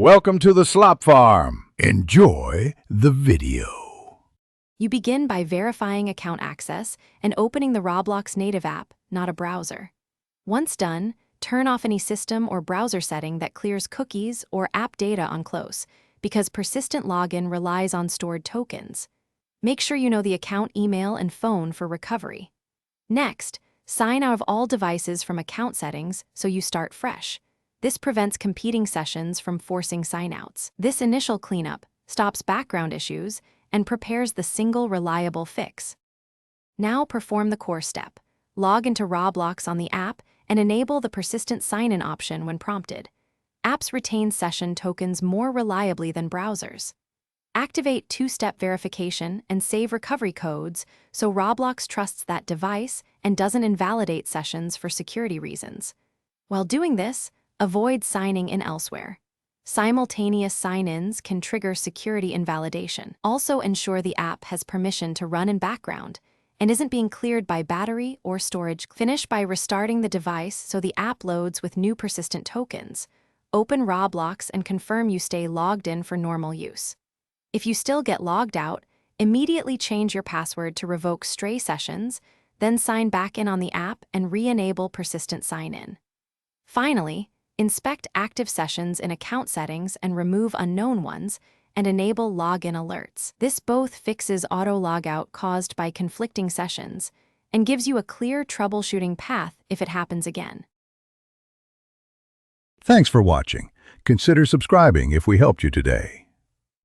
Welcome to the Slop Farm. Enjoy the video. You begin by verifying account access and opening the Roblox native app, not a browser. Once done, turn off any system or browser setting that clears cookies or app data on close, because persistent login relies on stored tokens. Make sure you know the account email and phone for recovery. Next, sign out of all devices from account settings so you start fresh. This prevents competing sessions from forcing signouts. This initial cleanup stops background issues and prepares the single reliable fix. Now perform the core step. Log into Roblox on the app and enable the persistent sign-in option when prompted. Apps retain session tokens more reliably than browsers. Activate two-step verification and save recovery codes so Roblox trusts that device and doesn't invalidate sessions for security reasons. While doing this, avoid signing in elsewhere. Simultaneous sign-ins can trigger security invalidation. Also ensure the app has permission to run in background and isn't being cleared by battery or storage. Finish by restarting the device so the app loads with new persistent tokens. Open Roblox and confirm you stay logged in for normal use. If you still get logged out, immediately change your password to revoke stray sessions, then sign back in on the app and re-enable persistent sign-in. Finally, inspect active sessions in account settings and remove unknown ones, and enable login alerts. This both fixes auto logout caused by conflicting sessions and gives you a clear troubleshooting path if it happens again. Thanks for watching. Consider subscribing if we helped you today.